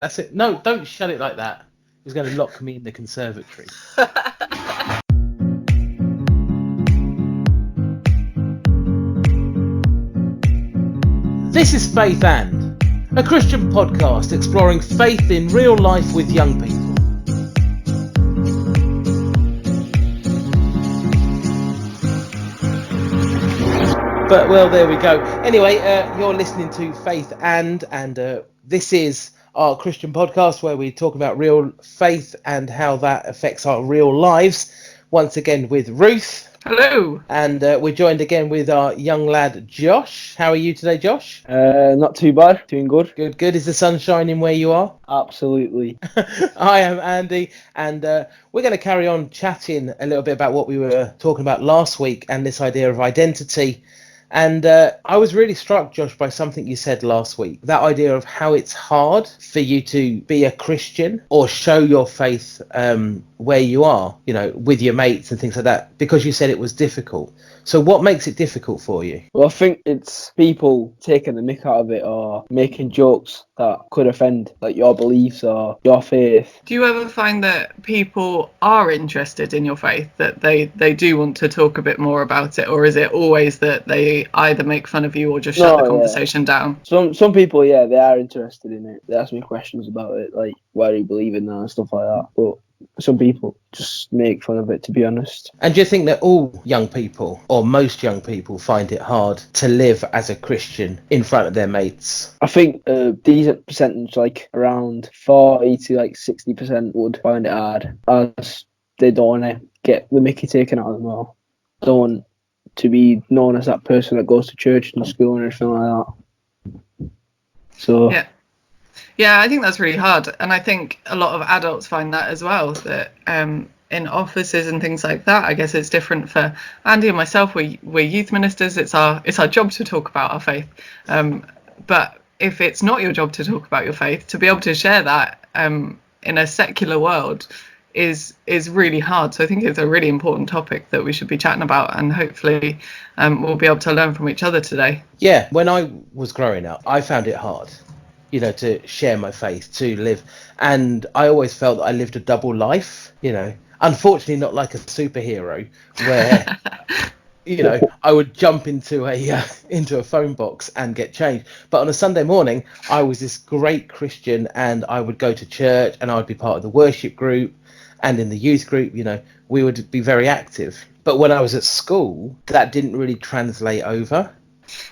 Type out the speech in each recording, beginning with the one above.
That's it. No, don't shut it like that. He's going to lock me in the conservatory. This is Faith and, a Christian podcast exploring faith in real life with young people. But, well, there we go. Anyway, you're listening to Faith and this is our Christian podcast where we talk about real faith and how that affects our real lives. Once again with Ruth. Hello. And we're joined again with our young lad, Josh. How are you today, Josh? Not too bad. Doing good. Good. Is the sun shining where you are? Absolutely. I am Andy, and we're going to carry on chatting a little bit about what we were talking about last week and this idea of identity. And I was really struck, Josh, by something you said last week. That idea of how it's hard for you to be a Christian or show your faith where you are, you know, with your mates and things like that, because you said it was difficult. So what makes it difficult for you? Well, I think it's people taking the mick out of it or making jokes that could offend, like, your beliefs or your faith. Do you ever find that people are interested in your faith, that they do want to talk a bit more about it, or is it always that they either make fun of you or just shut the conversation down? Some people, yeah, they are interested in it. They ask me questions about it, like, why do you believe in that and stuff like that. But some people just make fun of it, to be honest. And do you think that all young people, or most young people, find it hard to live as a Christian in front of their mates? I think a decent percentage, like around 40 to 60%, would find it hard, as they don't want to get the mickey taken out of them, or don't want to be known as that person that goes to church and school and everything like that. So yeah, I think that's really hard, and I think a lot of adults find that as well, that in offices and things like that, I guess it's different for Andy and myself. We're youth ministers. It's our job to talk about our faith, but if it's not your job to talk about your faith, to be able to share that in a secular world is really hard. So I think it's a really important topic that we should be chatting about, and hopefully we'll be able to learn from each other today. Yeah, when I was growing up, I found it hard, you know, to share my faith, to live. And I always felt that I lived a double life, you know, unfortunately not like a superhero where, you know, I would jump into a phone box and get changed. But on a Sunday morning, I was this great Christian, and I would go to church and I would be part of the worship group, and in the youth group, you know, we would be very active. But when I was at school, that didn't really translate over.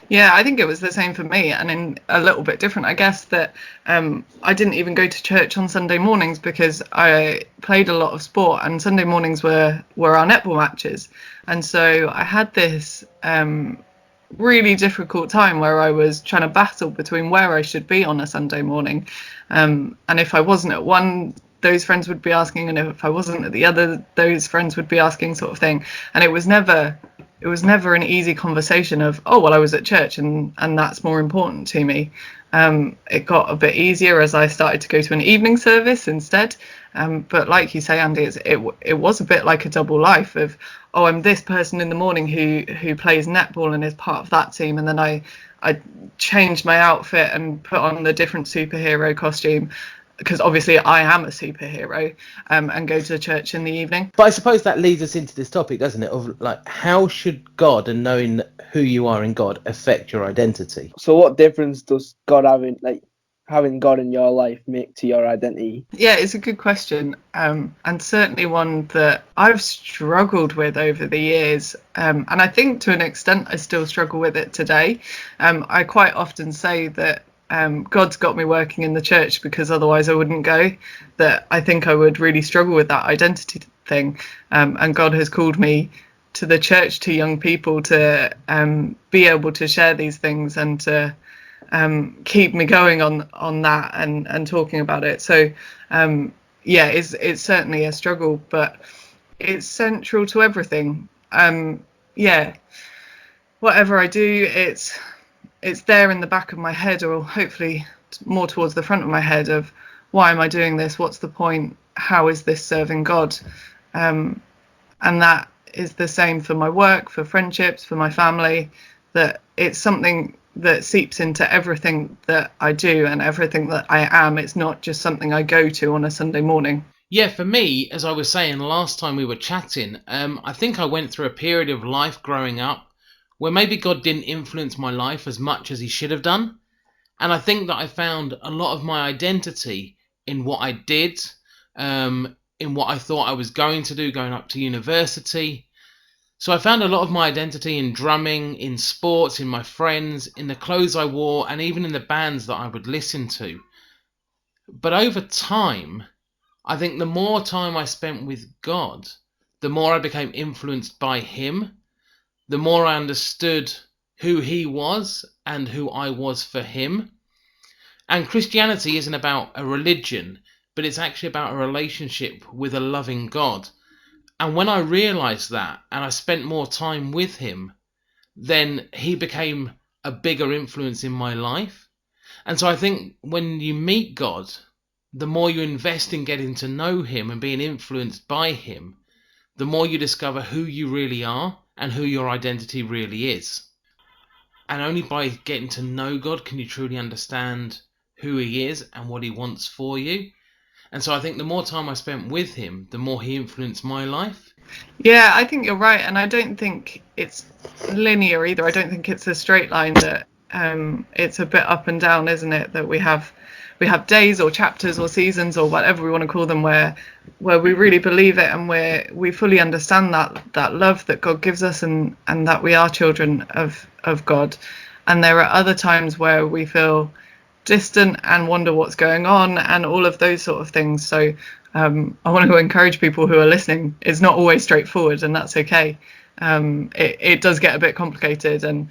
Yeah, I think it was the same for me, and in a little bit different, I guess, that I didn't even go to church on Sunday mornings because I played a lot of sport, and Sunday mornings were our netball matches. And so I had this really difficult time where I was trying to battle between where I should be on a Sunday morning. And if I wasn't at one, those friends would be asking, and if I wasn't at the other, those friends would be asking, sort of thing. And it was never an easy conversation of, oh, well, I was at church and that's more important to me. It got a bit easier as I started to go to an evening service instead. But like you say, Andy, it was a bit like a double life of, oh, I'm this person in the morning who plays netball and is part of that team. And then I changed my outfit and put on the different superhero costume, because obviously I am a superhero, and go to church in the evening. But I suppose that leads us into this topic, doesn't it, of like, how should God and knowing who you are in God affect your identity? So what difference does God having God in your life make to your identity? Yeah, it's a good question, and certainly one that I've struggled with over the years, and I think to an extent I still struggle with it today. I quite often say that God's got me working in the church because otherwise I wouldn't go, that I think I would really struggle with that identity thing, and God has called me to the church, to young people, to be able to share these things and to keep me going on that and talking about it. So it's certainly a struggle, but it's central to everything. Whatever I do, it's there in the back of my head, or hopefully more towards the front of my head, of why am I doing this? What's the point? How is this serving God? And that is the same for my work, for friendships, for my family, that it's something that seeps into everything that I do and everything that I am. It's not just something I go to on a Sunday morning. Yeah, for me, as I was saying last time we were chatting, I think I went through a period of life growing up where maybe God didn't influence my life as much as he should have done. And I think that I found a lot of my identity in what I did, in what I thought I was going to do going up to university. So I found a lot of my identity in drumming, in sports, in my friends, in the clothes I wore, and even in the bands that I would listen to. But over time, I think the more time I spent with God, the more I became influenced by him, the more I understood who he was and who I was for him. And Christianity isn't about a religion, but it's actually about a relationship with a loving God. And when I realized that and I spent more time with him, then he became a bigger influence in my life. And so I think when you meet God, the more you invest in getting to know him and being influenced by him, the more you discover who you really are and who your identity really is. And only by getting to know God can you truly understand who he is and what he wants for you. And so I think the more time I spent with him, the more he influenced my life. Yeah, I think you're right, and I don't think it's linear either. I don't think it's a straight line. That it's a bit up and down, isn't it? That we have days or chapters or seasons or whatever we want to call them where we really believe it and where we fully understand that love that God gives us and that we are children of God. And there are other times where we feel distant and wonder what's going on and all of those sort of things. So I want to encourage people who are listening. It's not always straightforward, and that's okay. It does get a bit complicated and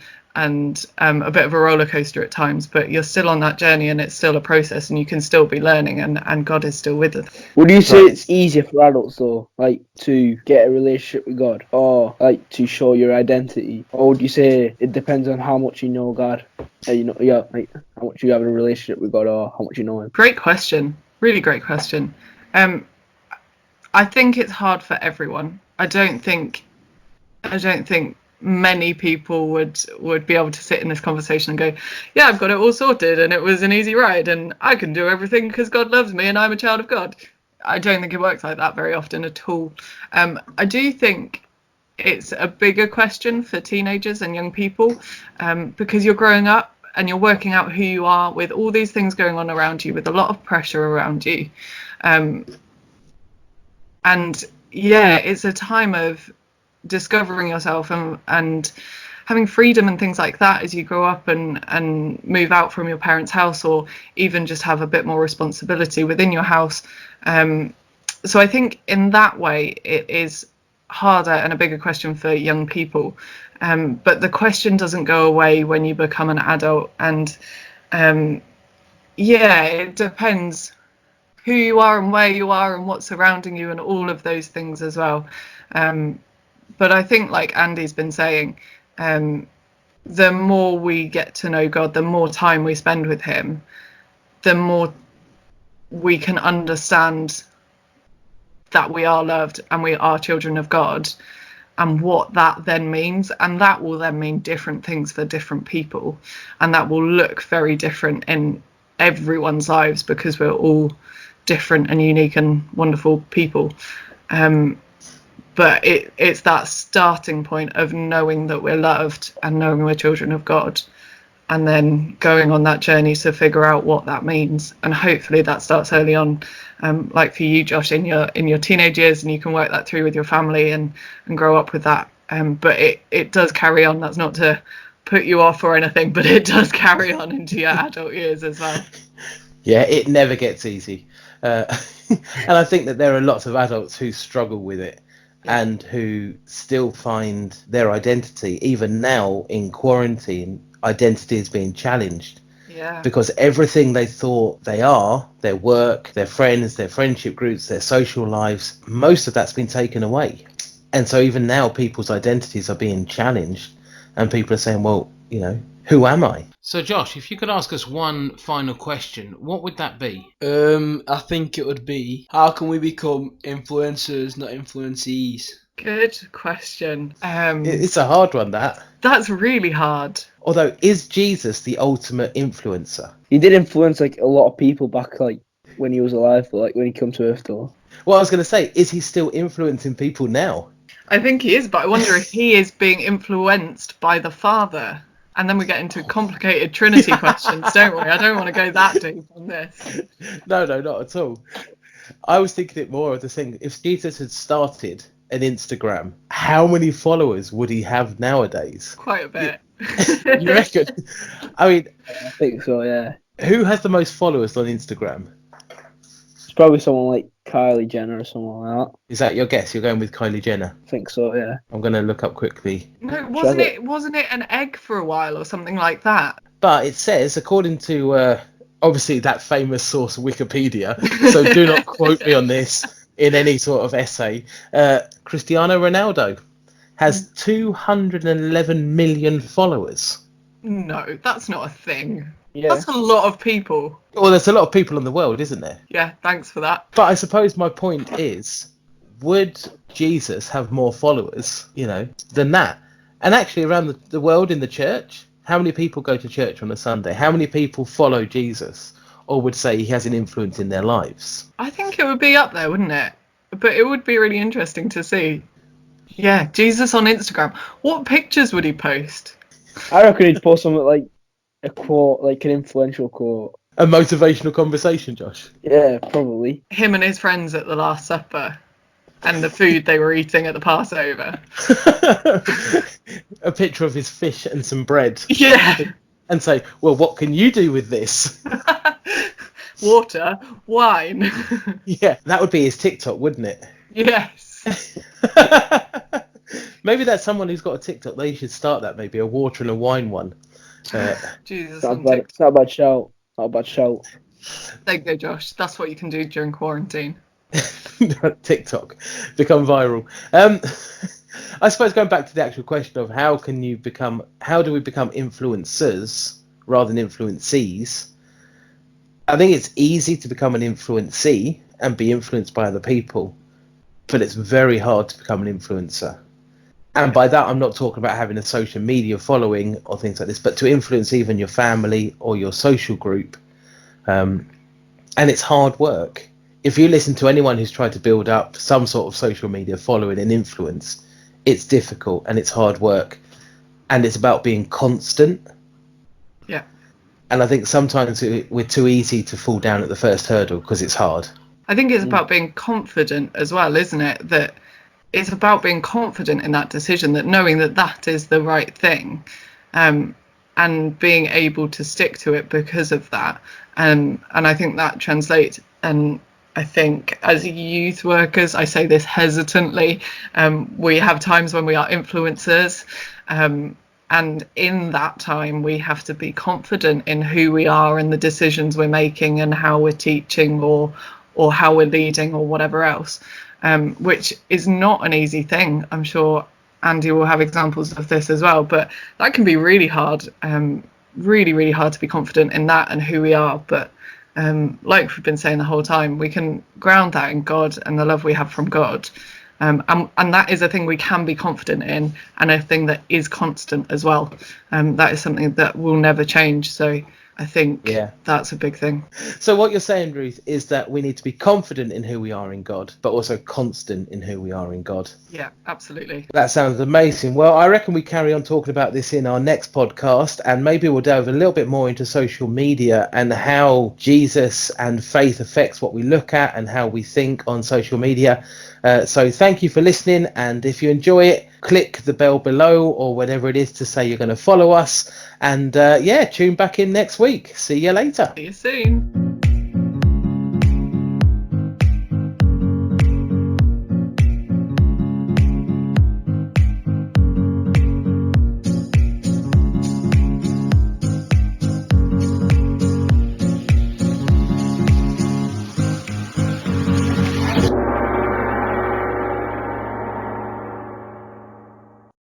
a bit of a roller coaster at times, but you're still on that journey and it's still a process and you can still be learning and God is still with us. Would you say it's easier for adults though, like to get a relationship with God or like to show your identity? Or would you say it depends on how much you know God? Like how much you have a relationship with God or how much you know him? Great question. Really great question. I think it's hard for everyone. I don't think many people would be able to sit in this conversation and go, yeah, I've got it all sorted and it was an easy ride and I can do everything because God loves me and I'm a child of God. I don't think it works like that very often at all. I do think it's a bigger question for teenagers and young people because you're growing up and you're working out who you are with all these things going on around you, with a lot of pressure around you. And yeah, it's a time of discovering yourself and having freedom and things like that as you grow up and move out from your parents' house or even just have a bit more responsibility within your house. So I think in that way it is harder and a bigger question for young people. But the question doesn't go away when you become an adult. And yeah, it depends who you are and where you are and what's surrounding you and all of those things as well. But I think, like Andy's been saying, the more we get to know God, the more time we spend with him, the more we can understand that we are loved and we are children of God and what that then means. And that will then mean different things for different people. And that will look very different in everyone's lives because we're all different and unique and wonderful people. But it's that starting point of knowing that we're loved and knowing we're children of God, and then going on that journey to figure out what that means. And hopefully that starts early on, like for you, Josh, in your teenage years, and you can work that through with your family and grow up with that. But it does carry on. That's not to put you off or anything, but it does carry on into your adult years as well. Yeah, it never gets easy. And I think that there are lots of adults who struggle with it and who still find their identity, even now in quarantine, identity is being challenged. Yeah. Because everything they thought they are, their work, their friends, their friendship groups, their social lives, most of that's been taken away. And so even now people's identities are being challenged and people are saying, well, who am I? So Josh, if you could ask us one final question, what would that be? I think it would be, how can we become influencers, not influencees? Good question. It's a hard one, that. That's really hard. Although, is Jesus the ultimate influencer? He did influence like a lot of people back like when he was alive, but like when he come to Earth though. Well, I was going to say, is he still influencing people now? I think he is, but I wonder if he is being influenced by the Father. And then we get into complicated Trinity questions, don't we? I don't want to go that deep on this. No, not at all. I was thinking it more of the thing, if Jesus had started an Instagram, how many followers would he have nowadays? Quite a bit. You reckon? I mean, I think so, yeah. who has the most followers on Instagram? It's probably someone like Kylie Jenner or someone like that. Is that your guess? You're going with Kylie Jenner? I think so, yeah. I'm going to look up quickly. No, wasn't it an egg for a while or something like that? But it says, according to obviously that famous source Wikipedia, so do not quote me on this in any sort of essay, Cristiano Ronaldo has 211 million followers. No, that's not a thing. Yeah. That's a lot of people. Well, there's a lot of people in the world, isn't there? Yeah, thanks for that. But I suppose my point is, would Jesus have more followers, than that? And actually around the world in the church, how many people go to church on a Sunday? How many people follow Jesus or would say he has an influence in their lives? I think it would be up there, wouldn't it? But it would be really interesting to see. Yeah, Jesus on Instagram. What pictures would he post? I reckon he'd post something like a quote, like an influential quote. A motivational conversation, Josh? Yeah, probably. Him and his friends at the Last Supper and the food they were eating at the Passover. A picture of his fish and some bread. Yeah. And say, well, what can you do with this? Water, wine. Yeah, that would be his TikTok, wouldn't it? Yes. Maybe that's someone who's got a TikTok. They should start that, maybe a water and a wine one. Jesus. It's not a bad shout. Not a bad shout. There you go, Josh. That's what you can do during quarantine. TikTok, become viral. I suppose going back to the actual question of how do we become influencers rather than influencees? I think it's easy to become an influencee and be influenced by other people, but it's very hard to become an influencer. And by that, I'm not talking about having a social media following or things like this, but to influence even your family or your social group. And it's hard work. If you listen to anyone who's tried to build up some sort of social media following and influence, it's difficult and it's hard work. And it's about being constant. Yeah. And I think sometimes we're too easy to fall down at the first hurdle because it's hard. I think it's about being confident as well, isn't it? That it's about being confident in that decision, that knowing that that is the right thing, and being able to stick to it because of that. And I think that translates. And I think as youth workers, I say this hesitantly, we have times when we are influencers. And in that time, we have to be confident in who we are and the decisions we're making and how we're teaching or how we're leading or whatever else, which is not an easy thing. I'm sure Andy will have examples of this as well, but that can be really hard, really, really hard to be confident in that and who we are. But like we've been saying the whole time, we can ground that in God and the love we have from God. And that is a thing we can be confident in, and a thing that is constant as well. That is something that will never change. So I think that's a big thing. So what you're saying, Ruth, is that we need to be confident in who we are in God, but also constant in who we are in God. Yeah, absolutely. That sounds amazing. Well, I reckon we carry on talking about this in our next podcast, and maybe we'll delve a little bit more into social media and how Jesus and faith affects what we look at and how we think on social media. So thank you for listening, and if you enjoy it, click the bell below or whatever it is to say you're going to follow us. And tune back in next week. See you later. See you soon.